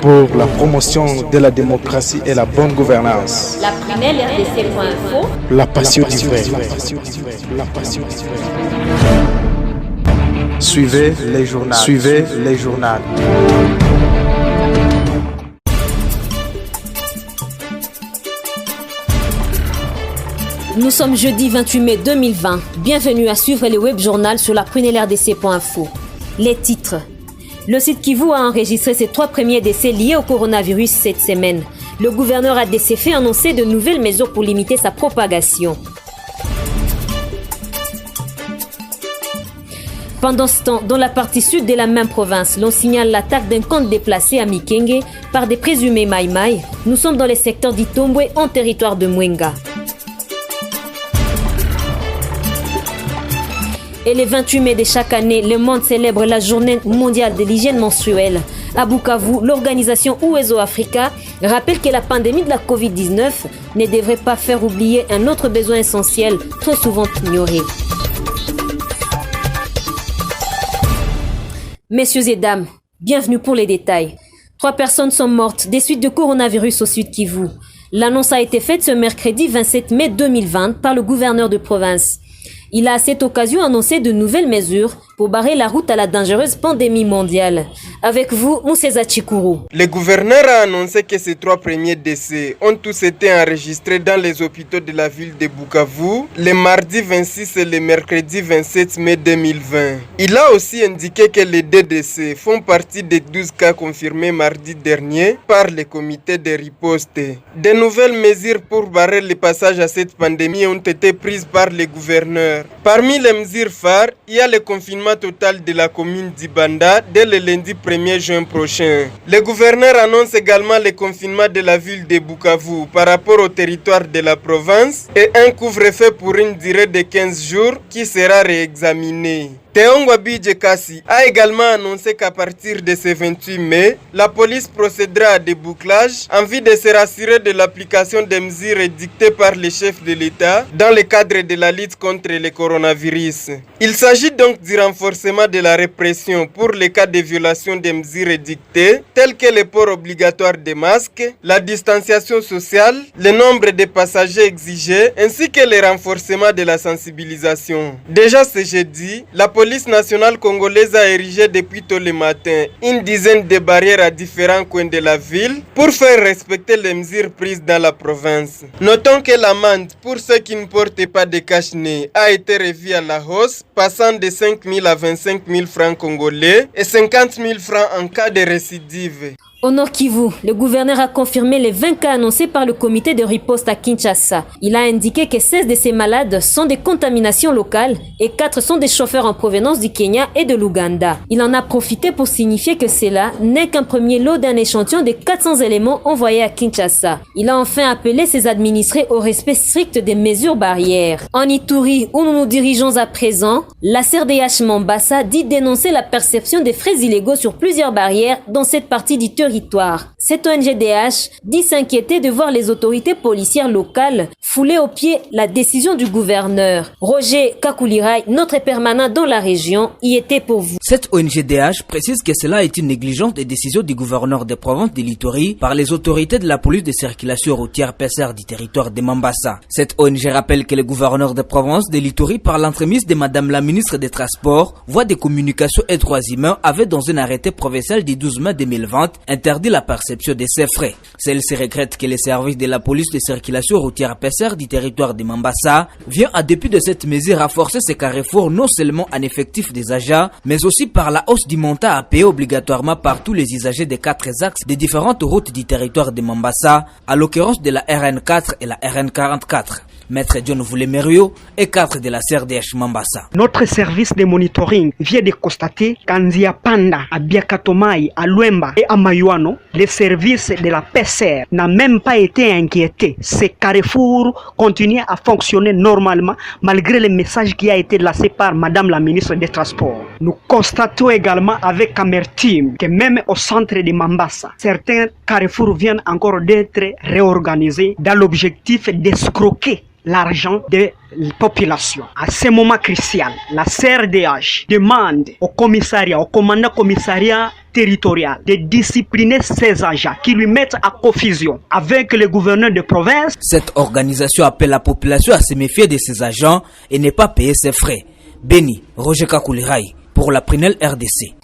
pour la promotion de la démocratie et la bonne gouvernance. La prunelle RDC.info. La passion du vrai. Suivez les journaux. Suivez les journaux. Nous sommes jeudi 28 mai 2020. Bienvenue à suivre le web journal sur la prunelle RDC.info. Les titres. Le site Kivu a enregistré ses 3 premiers décès liés au coronavirus cette semaine. Le gouverneur ADC fait annoncer de nouvelles mesures pour limiter sa propagation. Pendant ce temps, dans la partie sud de la même province, l'on signale l'attaque d'un camp déplacé à Mikenge par des présumés Maïmaï. Nous sommes dans les secteurs d'Itombwe en territoire de Mwenga. Et le 28 mai de chaque année, le monde célèbre la journée mondiale de l'hygiène menstruelle. À Bukavu, l'organisation Uwezo Africa rappelle que la pandémie de la Covid-19 ne devrait pas faire oublier un autre besoin essentiel, trop souvent ignoré. Messieurs et dames, bienvenue pour les détails. 3 personnes sont mortes des suites de coronavirus au Sud Kivu. L'annonce a été faite ce mercredi 27 mai 2020 par le gouverneur de province. Il a à cette occasion annoncé de nouvelles mesures pour barrer la route à la dangereuse pandémie mondiale. Avec vous, Mousseza Chikuru. Le gouverneur a annoncé que ces 3 premiers décès ont tous été enregistrés dans les hôpitaux de la ville de Bukavu le mardi 26 et le mercredi 27 mai 2020. Il a aussi indiqué que les 2 décès font partie des 12 cas confirmés mardi dernier par le comité de riposte. De nouvelles mesures pour barrer le passage à cette pandémie ont été prises par le gouverneur. Parmi les mesures phares, il y a le confinement total de la commune d'Ibanda dès le lundi 1er juin prochain. Le gouverneur annonce également le confinement de la ville de Bukavu par rapport au territoire de la province et un couvre-feu pour une durée de 15 jours qui sera réexaminé. Teongwa Bidjekasi a également annoncé qu'à partir de ce 28 mai, la police procédera à des bouclages en vue de se rassurer de l'application des mesures édictées par le chef de l'État dans le cadre de la lutte contre le coronavirus. Il s'agit donc du renforcement de la répression pour les cas de violation des mesures édictées, telles que le port obligatoire des masques, la distanciation sociale, le nombre de passagers exigés, ainsi que le renforcement de la sensibilisation. Déjà ce jeudi, la police nationale congolaise a érigé depuis tôt le matin une dizaine de barrières à différents coins de la ville pour faire respecter les mesures prises dans la province. Notons que l'amende pour ceux qui ne portent pas de cache-nez a été revue à la hausse, passant de 5 000 à 25 000 francs congolais et 50 000 francs en cas de récidive. Au Nord Kivu, le gouverneur a confirmé les 20 cas annoncés par le comité de riposte à Kinshasa. Il a indiqué que 16 de ces malades sont des contaminations locales et 4 sont des chauffeurs en provenance du Kenya et de l'Ouganda. Il en a profité pour signifier que cela n'est qu'un premier lot d'un échantillon de 400 éléments envoyés à Kinshasa. Il a enfin appelé ses administrés au respect strict des mesures barrières. En Ituri, où nous nous dirigeons à présent, la CRDH Mombasa dit dénoncer la perception des frais illégaux sur plusieurs barrières dans cette partie du territoire. Cette ONGDH dit s'inquiéter de voir les autorités policières locales fouler aux pieds la décision du gouverneur. Roger Kakulirai, notre permanent dans la région, y était pour vous. Cette ONGDH précise que cela est une négligence des décisions du gouverneur de province de l'Ituri par les autorités de la police de circulation routière PCR du territoire de Mombasa. Cette ONG rappelle que le gouverneur de province de l'Ituri, par l'entremise de Madame la ministre des Transports, voie des communications et droits humains, avait dans un arrêté provincial du 12 mai 2020 interdit la perception de ces frais. Celle-ci regrette que les services de la police de circulation routière PCR du territoire de Mombasa vient à dépit de cette mesure renforcer ces carrefours non seulement en effectif des agents, mais aussi par la hausse du montant à payer obligatoirement par tous les usagers des 4 axes des différentes routes du territoire de Mombasa, à l'occurrence de la RN4 et la RN44. Maître John Voulemerio est cadre de la CRDH Mombasa. Notre service de monitoring vient de constater qu'à Nziapanda, à Biakatomai, à Luemba et à Mayuano, les services de la PCR n'ont même pas été inquiétés. Ces carrefours continuent à fonctionner normalement malgré le message qui a été lancé par Madame la ministre des Transports. Nous constatons également avec amertume que même au centre de Mombasa, certains carrefours viennent encore d'être réorganisés dans l'objectif d'escroquer l'argent des populations. À ce moment crucial, la CRDH demande au commandant commissariat territoriale de discipliner ses agents qui lui mettent à confusion avec le gouverneur de province. Cette organisation appelle la population à se méfier de ses agents et ne pas payer ses frais. Béni, Roger Kakulirai, pour la Prunelle RDC.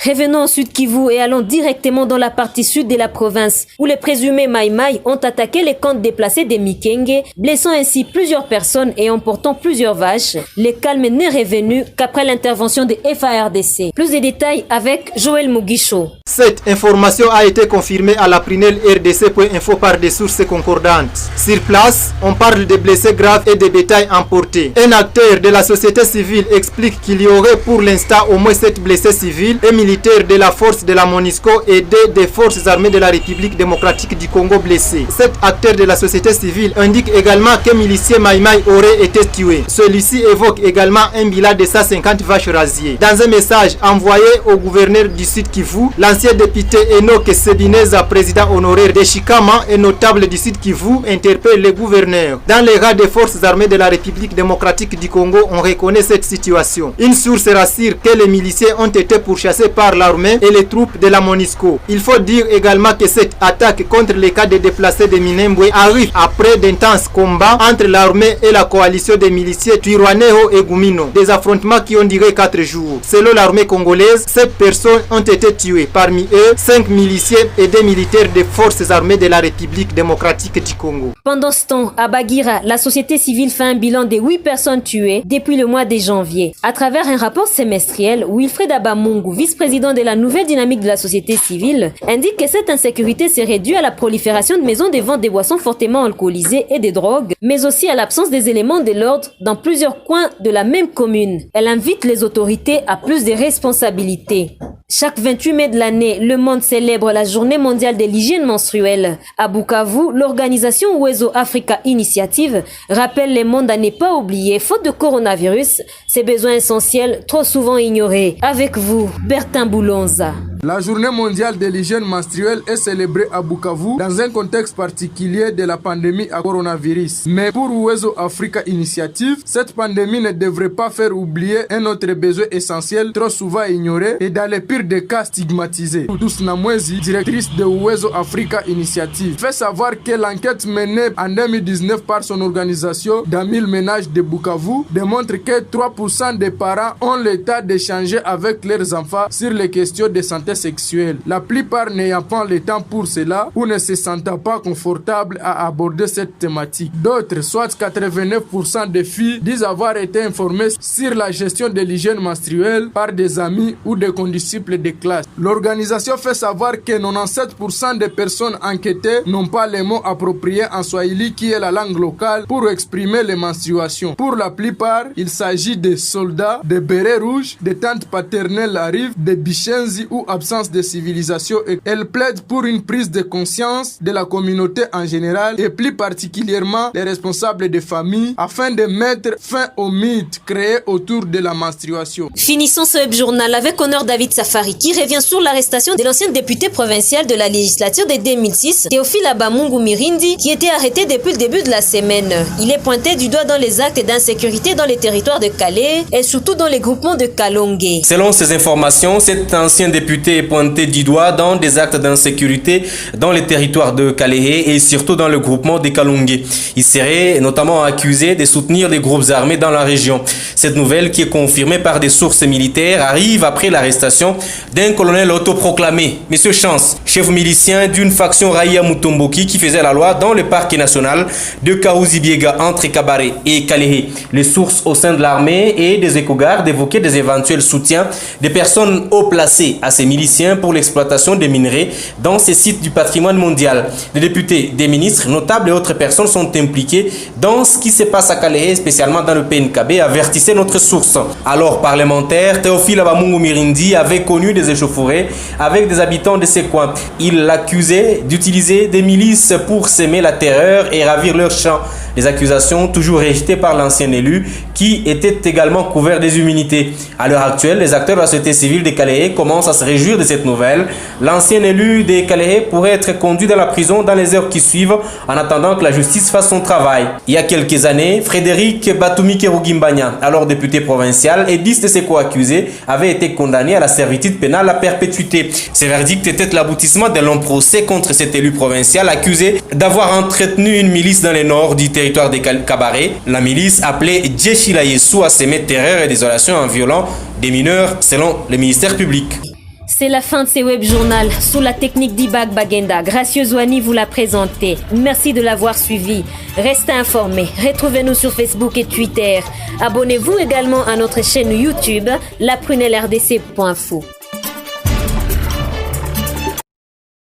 Revenons au Sud Kivu et allons directement dans la partie sud de la province où les présumés Maïmaï ont attaqué les camps déplacés des Mikenge, blessant ainsi plusieurs personnes et emportant plusieurs vaches. Le calme n'est revenu qu'après l'intervention de FARDC. Plus de détails avec Joël Mugisho. Cette information a été confirmée à la Prunelle RDC.info par des sources concordantes. Sur place, on parle de blessés graves et de bétail emportés. Un acteur de la société civile explique qu'il y aurait pour l'instant au moins 7 blessés civils et militaires de la force de la MONUSCO et des forces armées de la République démocratique du Congo blessés. Cet acteur de la société civile indique également qu'un milicier Maïmaï aurait été tué. Celui-ci évoque également un bilan de 150 vaches rasiées. Dans un message envoyé au gouverneur du Sud Kivu, l'ancien député Enoch Sebineza, président honoraire de Chikama et notable du Sud Kivu, interpelle le gouverneur. Dans les rangs des forces armées de la République démocratique du Congo, on reconnaît cette situation. Une source rassure que les miliciens ont été pourchassés par l'armée et les troupes de la MONUSCO. Il faut dire également que cette attaque contre les cas de déplacés de Minembwe arrive après d'intenses combats entre l'armée et la coalition des miliciens Twirwaneho et Gumino. Des affrontements qui ont duré 4 jours. Selon l'armée congolaise, 7 personnes ont été tuées. Parmi eux, 5 miliciens et 2 militaires des forces armées de la République démocratique du Congo. Pendant ce temps, à Bagira, la société civile fait un bilan de 8 personnes tuées depuis le mois de janvier. À travers un rapport semestriel, Wilfred Abamungu, vice-président de la nouvelle dynamique de la société civile, indique que cette insécurité s'est réduite à la prolifération de maisons de vente de boissons fortement alcoolisées et de drogues, mais aussi à l'absence des éléments de l'ordre dans plusieurs coins de la même commune. Elle invite les autorités à plus de responsabilités. Chaque 28 mai de l'année, le monde célèbre la journée mondiale de l'hygiène menstruelle. À Bukavu, l'organisation Wezo Africa Initiative rappelle le monde à ne pas oublier, faute de coronavirus, ces besoins essentiels trop souvent ignorés. Avec vous, Bertin Boulonza. La journée mondiale de l'hygiène menstruelle est célébrée à Bukavu dans un contexte particulier de la pandémie à coronavirus. Mais pour Wezo Africa Initiative, cette pandémie ne devrait pas faire oublier un autre besoin essentiel trop souvent ignoré et dans les pires des cas stigmatisés. Tous Namwezi, directrice de Wezo Africa Initiative, fait savoir que l'enquête menée en 2019 par son organisation dans 1000 ménages de Bukavu démontre que 3% des parents ont l'état d'échanger avec leurs enfants sur les questions de santé sexuelle. La plupart n'ayant pas le temps pour cela ou ne se sentant pas confortables à aborder cette thématique. D'autres, soit 89% des filles, disent avoir été informées sur la gestion de l'hygiène menstruelle par des amis ou des condisciples de classe. L'organisation fait savoir que 97% des personnes enquêtées n'ont pas les mots appropriés en Swahili qui est la langue locale pour exprimer les menstruations. Pour la plupart, il s'agit des soldats, des bérets rouges, des tantes paternelles arrivent, des bichenzi ou absence de civilisation. Elle plaide pour une prise de conscience de la communauté en général et plus particulièrement les responsables des familles afin de mettre fin aux mythes créés autour de la menstruation. Finissons ce web journal avec honneur David Safari qui revient sur l'arrestation de l'ancien député provincial de la législature de 2006, Théophile Abamungu Mirindi, qui était arrêté depuis le début de la semaine. Il est pointé du doigt dans les actes d'insécurité dans les territoires de Calais et surtout dans les groupements de Kalonge. Selon ces informations, cet ancien député est pointé du doigt dans des actes d'insécurité dans les territoires de Calais et surtout dans le groupement de Kalonge. Il serait notamment accusé de soutenir les groupes armés dans la région. Cette nouvelle, qui est confirmée par des sources militaires, arrive après l'arrestation d'un colonel autoproclamé, M. Chance, chef milicien d'une faction Raïa Mutomboki qui faisait la loi dans le parc national de Kaouzi-Biega entre Kabare et Calais. Les sources au sein de l'armée et des éco-gardes évoquaient des éventuels soutiens des personnes haut placées à ces miliciens pour l'exploitation des minerais dans ces sites du patrimoine mondial. Des députés, des ministres, notables et autres personnes sont impliqués dans ce qui se passe à Calais, spécialement dans le PNKB, avertissait notre source. Alors parlementaire, Théophile Abamungu Mirindi avait connu des échauffourées avec des habitants de ces coins. Il l'accusait d'utiliser des milices pour s'aimer la terreur et ravir leurs champs. Des accusations toujours rejetées par l'ancien élu qui était également couvert des immunités. À l'heure actuelle, les acteurs de la société civile de Calais commencent à se réjouir réjouir de cette nouvelle. L'ancien élu des Kalehe pourrait être conduit dans la prison dans les heures qui suivent en attendant que la justice fasse son travail. Il y a quelques années, Frédéric Batumi Kerugimbanya, alors député provincial, et 10 de ses co-accusés avaient été condamnés à la servitude pénale à perpétuité. Ce verdict était l'aboutissement d'un long procès contre cet élu provincial accusé d'avoir entretenu une milice dans le nord du territoire des Kabaré. La milice appelée Djeshila Yesu a sémé terreur et désolation en violant des mineurs selon le ministère public. C'est la fin de ces web journal sous la technique d'Ibak Bagenda. Gracieux Zouani vous l'a présenté. Merci de l'avoir suivi. Restez informés. Retrouvez-nous sur Facebook et Twitter. Abonnez-vous également à notre chaîne YouTube, laprunelrdc.fo.